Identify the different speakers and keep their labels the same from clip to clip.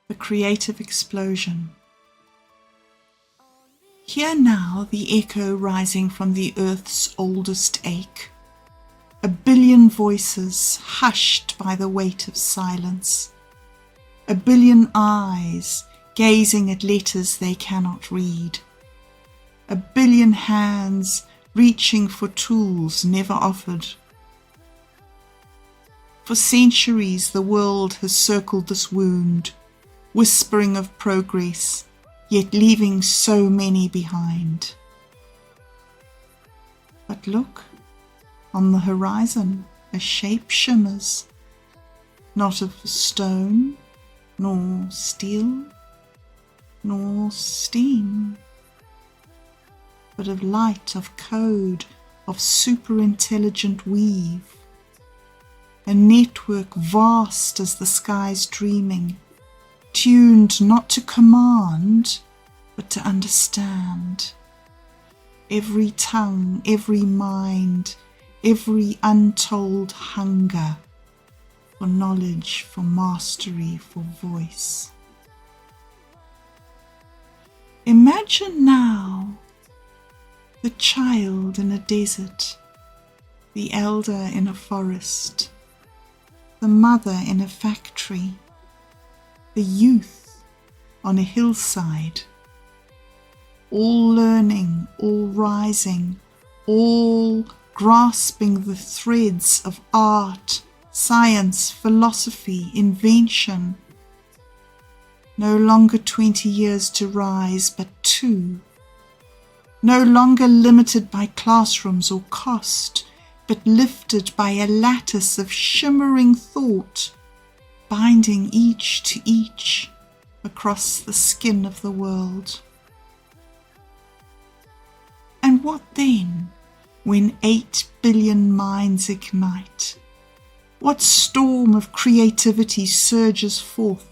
Speaker 1: the creative explosion. Hear now the echo rising from the earth's oldest ache, a billion voices hushed by the weight of silence, a billion eyes gazing at letters they cannot read, a billion hands reaching for tools never offered. For centuries the world has circled this wound, whispering of progress, yet leaving so many behind. But look, on the horizon a shape shimmers, not of stone, nor steel, nor steam, but of light, of code, of super-intelligent weave, a network vast as the sky's dreaming, tuned not to command, but to understand. Every tongue, every mind, every untold hunger for knowledge, for mastery, for voice. Imagine now the child in a desert, the elder in a forest, the mother in a factory, the youth on a hillside, all learning, all rising, all grasping the threads of art, science, philosophy, invention. No longer 20 years to rise, but 2. No longer limited by classrooms or cost, but lifted by a lattice of shimmering thought, binding each to each across the skin of the world. And what then, when 8 billion minds ignite? What storm of creativity surges forth?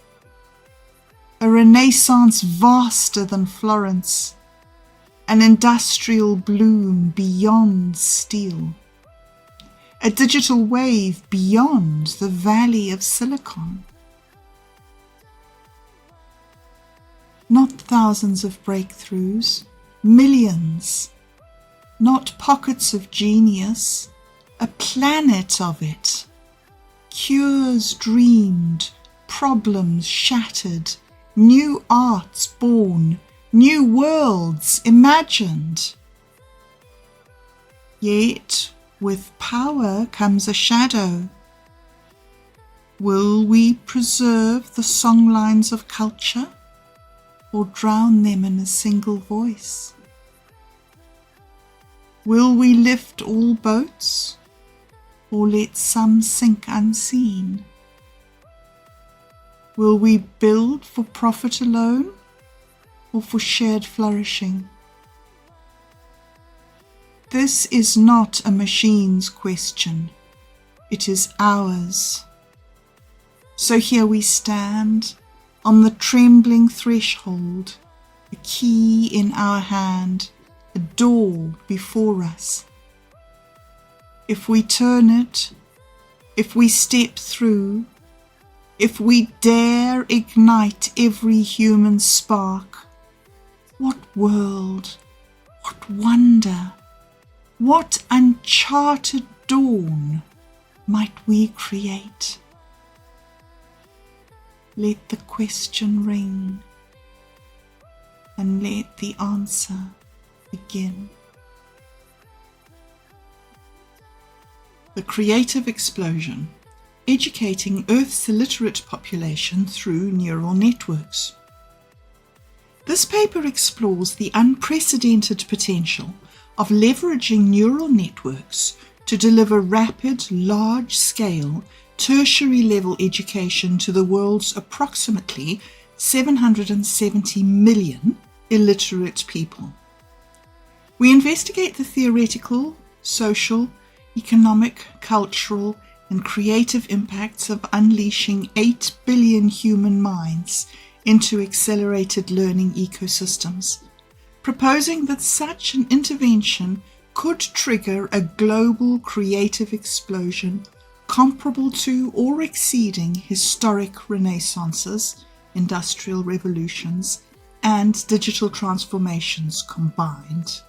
Speaker 1: A renaissance vaster than Florence, an industrial bloom beyond steel, a digital wave beyond the valley of silicon. Not thousands of breakthroughs, millions. Not pockets of genius, a planet of it. Cures dreamed, problems shattered, new arts born, new worlds imagined. Yet with power comes a shadow. Will we preserve the songlines of culture, or drown them in a single voice? Will we lift all boats, or let some sink unseen? Will we build for profit alone, or for shared flourishing? This is not a machine's question, it is ours. So here we stand, on the trembling threshold, a key in our hand, a door before us. If we turn it, if we step through, if we dare ignite every human spark, what world, what wonder, what uncharted dawn might we create? Let the question ring, and let the answer begin. The Creative Explosion: Educating Earth's Illiterate Population Through Neural Networks. This paper explores the unprecedented potential of leveraging neural networks to deliver rapid, large-scale, tertiary-level education to the world's approximately 770 million illiterate people. We investigate the theoretical, social, economic, cultural, and creative impacts of unleashing 8 billion human minds into accelerated learning ecosystems, proposing that such an intervention could trigger a global creative explosion comparable to or exceeding historic renaissances industrial revolutions and digital transformations combined.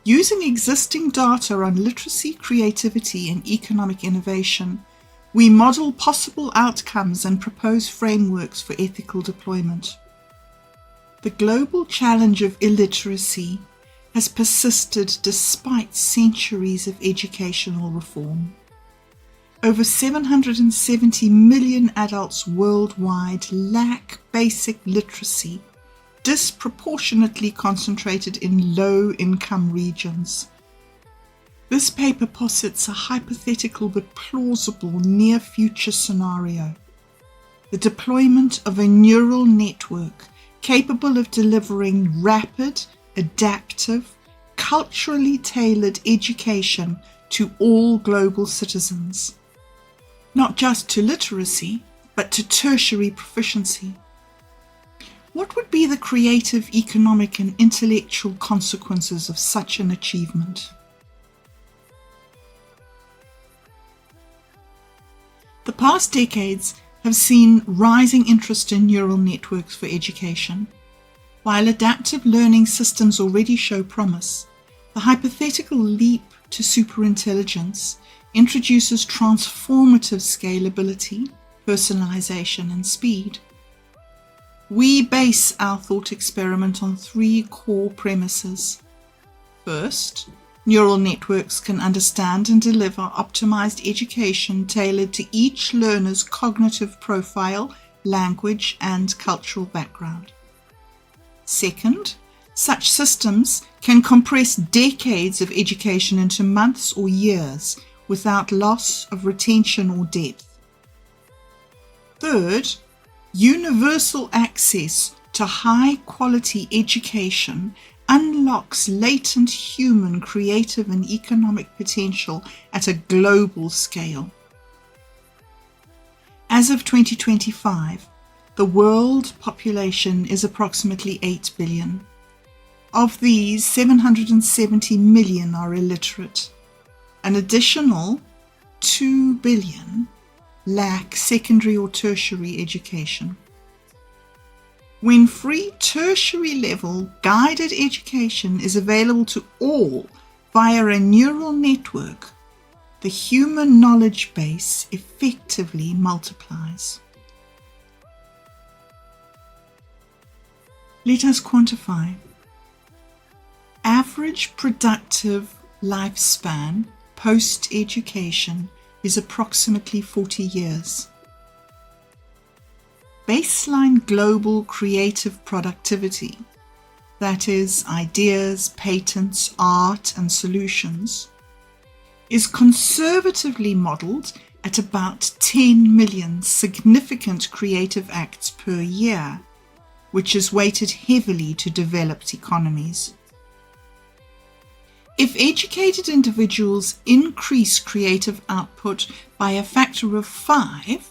Speaker 1: Using existing data on literacy, creativity, and economic innovation, we model possible outcomes and propose frameworks for ethical deployment. The global challenge of illiteracy has persisted despite centuries of educational reform. Over 770 million adults worldwide lack basic literacy, disproportionately concentrated in low-income regions. This paper posits a hypothetical but plausible near-future scenario: the deployment of a neural network capable of delivering rapid, adaptive, culturally tailored education to all global citizens, not just to literacy, but to tertiary proficiency. What would be the creative, economic, and intellectual consequences of such an achievement? The past decades have seen rising interest in neural networks for education. While adaptive learning systems already show promise, the hypothetical leap to superintelligence introduces transformative scalability, personalization, and speed. We base our thought experiment on 3 core premises. First, neural networks can understand and deliver optimized education tailored to each learner's cognitive profile, language, and cultural background. Second, such systems can compress decades of education into months or years without loss of retention or depth. Third, universal access to high-quality education unlocks latent human creative and economic potential at a global scale. As of 2025, the world population is approximately 8 billion. Of these, 770 million are illiterate. An additional 2 billion lack secondary or tertiary education. When free tertiary-level guided education is available to all via a neural network, the human knowledge base effectively multiplies. Let us quantify. Average productive lifespan post-education is approximately 40 years. Baseline global creative productivity, that is, ideas, patents, art, and solutions, is conservatively modeled at about 10 million significant creative acts per year, which is weighted heavily to developed economies. If educated individuals increase creative output by a factor of 5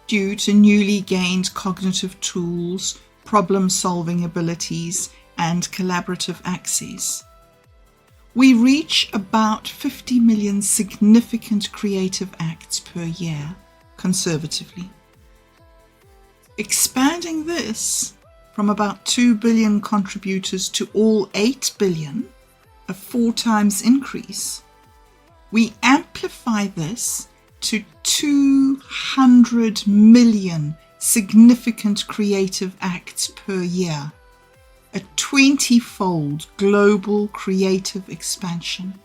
Speaker 1: due to newly gained cognitive tools, problem-solving abilities, and collaborative access, we reach about 50 million significant creative acts per year, conservatively. Expanding this from about 2 billion contributors to all 8 billion, a 4 times increase, we amplify this to 200 million significant creative acts per year, a 20-fold global creative expansion.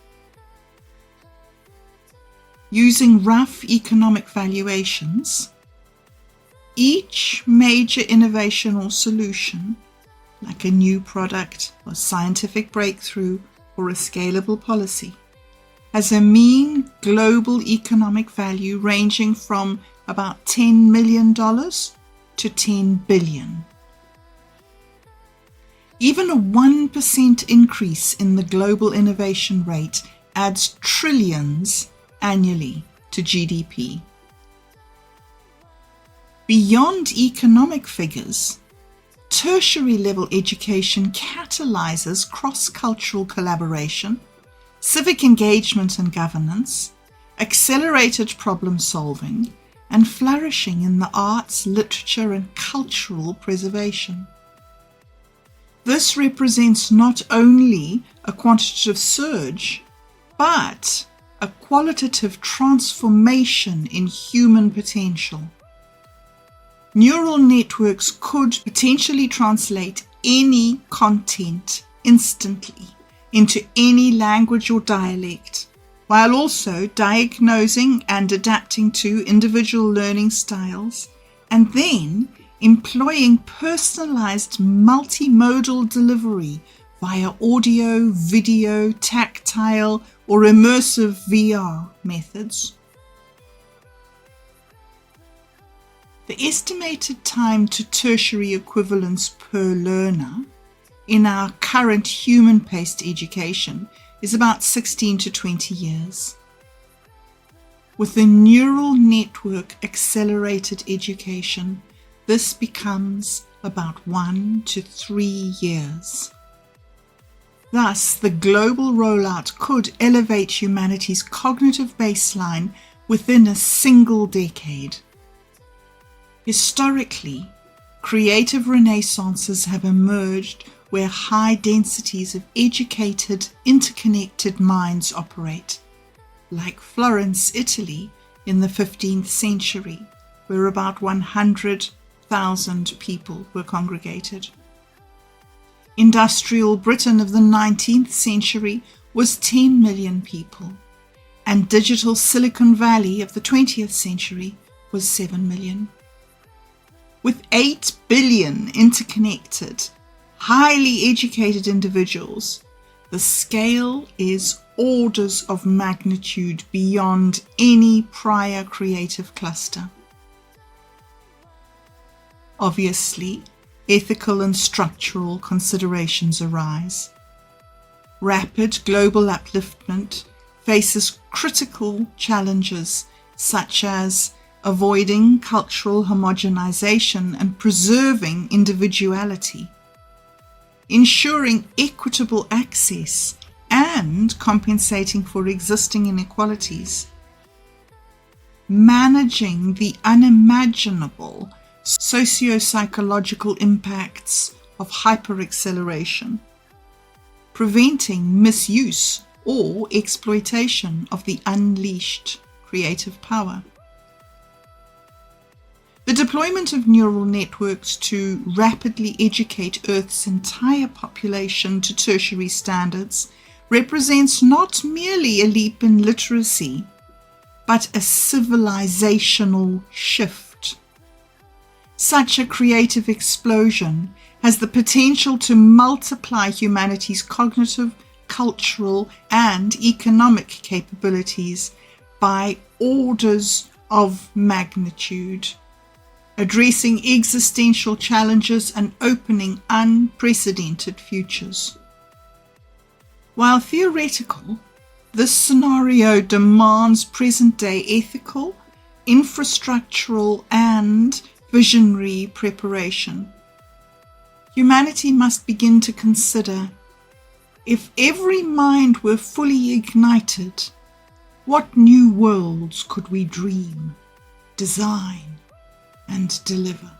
Speaker 1: Using rough economic valuations, each major innovation or solution, like a new product or scientific breakthrough or a scalable policy, has a mean global economic value ranging from about $10 million to 10 billion. Even a 1% increase in the global innovation rate adds trillions annually to GDP. Beyond economic figures, tertiary-level education catalyzes cross-cultural collaboration, civic engagement and governance, accelerated problem-solving, and flourishing in the arts, literature, and cultural preservation. This represents not only a quantitative surge, but a qualitative transformation in human potential. Neural networks could potentially translate any content instantly into any language or dialect, while also diagnosing and adapting to individual learning styles, and then employing personalized multimodal delivery via audio, video, tactile, or immersive VR methods. The estimated time to tertiary equivalence per learner in our current human-paced education is about 16 to 20 years. With the neural network accelerated education, this becomes about 1 to 3 years. Thus, the global rollout could elevate humanity's cognitive baseline within a single decade. Historically, creative renaissances have emerged where high densities of educated, interconnected minds operate, like Florence, Italy, in the 15th century, where about 100,000 people were congregated. Industrial Britain of the 19th century was 10 million people, and digital Silicon Valley of the 20th century was 7 million. With 8 billion interconnected, highly educated individuals, the scale is orders of magnitude beyond any prior creative cluster. Obviously, ethical and structural considerations arise. Rapid global upliftment faces critical challenges such as avoiding cultural homogenization and preserving individuality, ensuring equitable access and compensating for existing inequalities, managing the unimaginable socio-psychological impacts of hyperacceleration, preventing misuse or exploitation of the unleashed creative power. The deployment of neural networks to rapidly educate Earth's entire population to tertiary standards represents not merely a leap in literacy, but a civilizational shift. Such a creative explosion has the potential to multiply humanity's cognitive, cultural, and economic capabilities by orders of magnitude, addressing existential challenges and opening unprecedented futures. While theoretical, this scenario demands present-day ethical, infrastructural, and visionary preparation. Humanity must begin to consider, if every mind were fully ignited, what new worlds could we dream, design, and deliver?